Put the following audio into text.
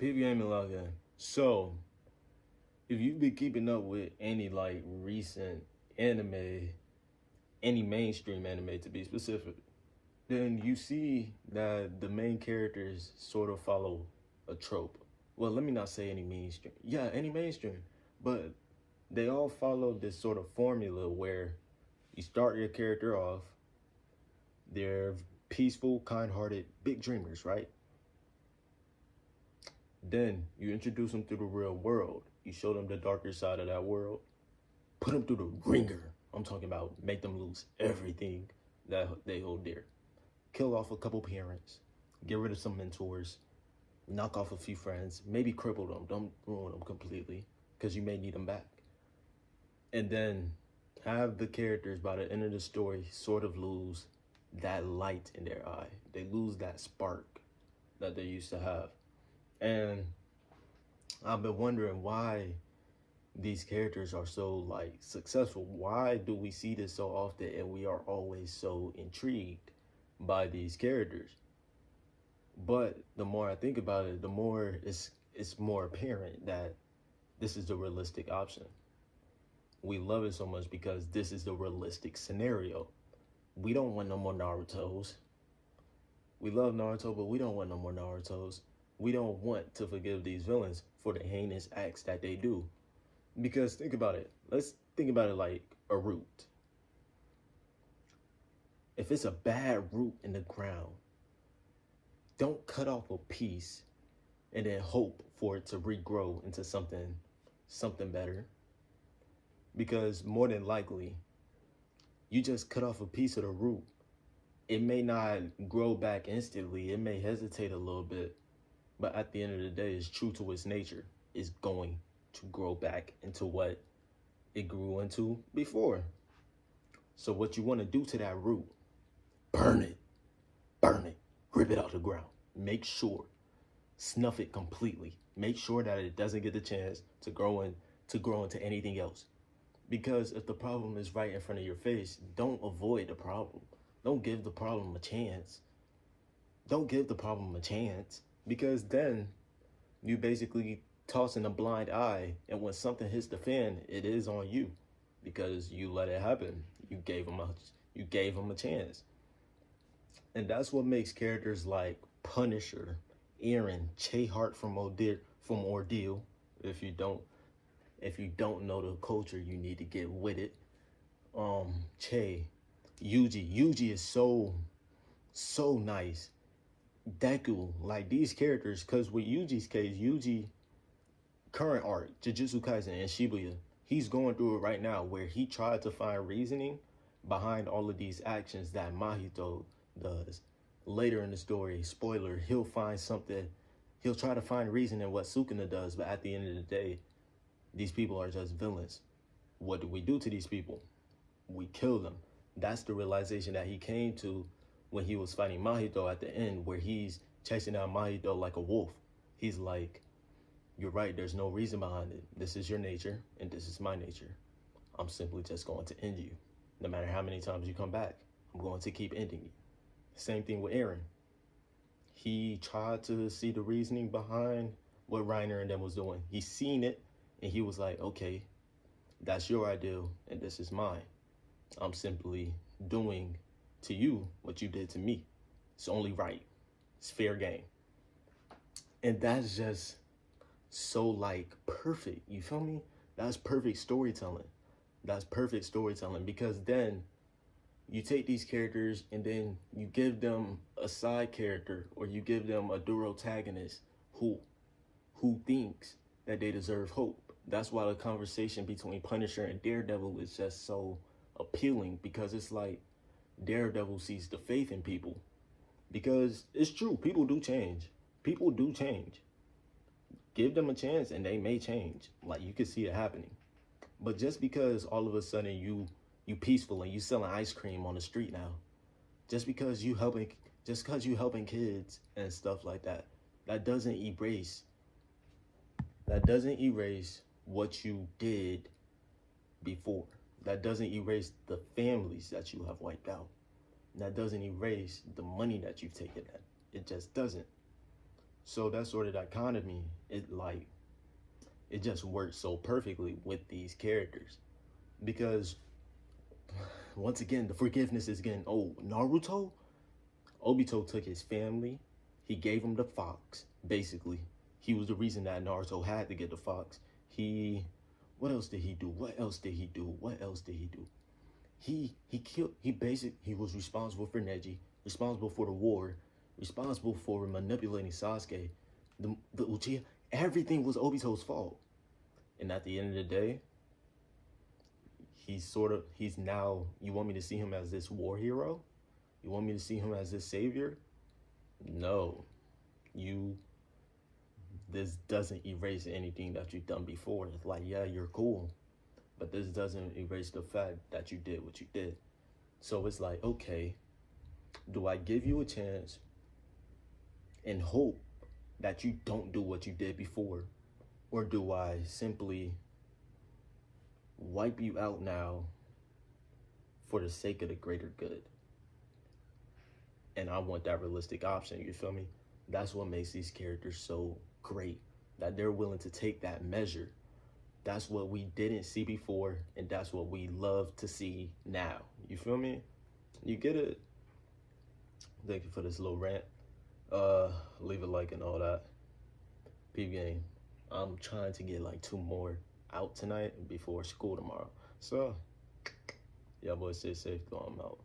PBA Malaga. So, if you've been keeping up with any like recent anime, any mainstream anime to be specific, then you see that the main characters sort of follow a trope. Well, let me not say any mainstream. Yeah, any mainstream. But they all follow this sort of formula where you start your character off, they're peaceful, kind hearted, big dreamers, right? Then you introduce them to the real world. You show them the darker side of that world. Put them through the ringer. I'm talking about make them lose everything that they hold dear. Kill off a couple parents. Get rid of some mentors. Knock off a few friends. Maybe cripple them. Don't ruin them completely because you may need them back. And then have the characters by the end of the story sort of lose that light in their eye. They lose that spark that they used to have. And I've been wondering why these characters are so like successful. Why do we see this so often and we are always so intrigued by these characters? But the more I think about it, the more it's more apparent that this is the realistic option. We love it so much because this is the realistic scenario. We don't want no more Narutos. We love Naruto, but we don't want no more Narutos. We don't want to forgive these villains for the heinous acts that they do. Because think about it. Let's think about it like a root. If it's a bad root in the ground, don't cut off a piece and then hope for it to regrow into something better. Because more than likely, you just cut off a piece of the root. It may not grow back instantly. It may hesitate a little bit. But at the end of the day, it's true to its nature. It's going to grow back into what it grew into before. So what you want to do to that root, burn it, rip it out the ground. Make sure, snuff it completely. Make sure that it doesn't get the chance to grow into anything else. Because if the problem is right in front of your face, don't avoid the problem. Don't give the problem a chance. Don't give the problem a chance. Because then you basically tossing a blind eye, and when something hits the fan, it is on you because you let it happen. You gave them a chance. And that's what makes characters like Punisher, Eren, Che Hart from Ordeal. If you don't know the culture, you need to get with it. Che, Yuji is so nice. Deku, like these characters, because with Yuji's case, Yuji, current arc, Jujutsu Kaisen and Shibuya, he's going through it right now where he tried to find reasoning behind all of these actions that Mahito does. Later in the story, spoiler, he'll try to find reason in what Sukuna does, but at the end of the day, these people are just villains. What do we do to these people? We kill them. That's the realization that he came to when he was fighting Mahito at the end, where he's chasing down Mahito like a wolf. He's like, you're right, there's no reason behind it. This is your nature, and this is my nature. I'm simply just going to end you. No matter how many times you come back, I'm going to keep ending you. Same thing with Eren. He tried to see the reasoning behind what Reiner and them was doing. He seen it, and he was like, okay, that's your ideal, and this is mine. I'm simply doing to you what you did to me. It's only right. It's fair game. And that's just so like perfect. You feel me? That's perfect storytelling. That's perfect storytelling because then you take these characters and then you give them a side character or you give them a durotagonist who thinks that they deserve hope. That's why the conversation between Punisher and Daredevil is just so appealing because it's like Daredevil sees the faith in people. Because it's true, people do change. People do change. Give them a chance and they may change. Like you can see it happening. But just because all of a sudden you peaceful and you selling ice cream on the street now, just because you helping kids and stuff like that, that doesn't erase what you did before. That doesn't erase the families that you have wiped out. That doesn't erase the money that you've taken in. It just doesn't. So that sort of dichotomy, it just works so perfectly with these characters. Because once again, the forgiveness is getting old. Naruto, Obito took his family, he gave him the fox, basically. He was the reason that Naruto had to get the fox. He, what else did he do? What else did he do? What else did he do? He was responsible for Neji, responsible for the war, responsible for manipulating Sasuke, the Uchiha. Everything was Obito's fault. And at the end of the day, he's now, you want me to see him as this war hero? You want me to see him as this savior? No. You This doesn't erase anything that you've done before. It's like, yeah, you're cool, but this doesn't erase the fact that you did what you did. So it's like, okay, do I give you a chance and hope that you don't do what you did before? Or do I simply wipe you out now for the sake of the greater good? And I want that realistic option, you feel me? That's what makes these characters so great, that they're willing to take that measure. That's what we didn't see before, and that's what we love to see now. You feel me? You get it? Thank you for this little rant. Leave a like and all that. Peep game. I'm trying to get like 2 more out tonight before school tomorrow. So, y'all boys stay safe, though I'm out.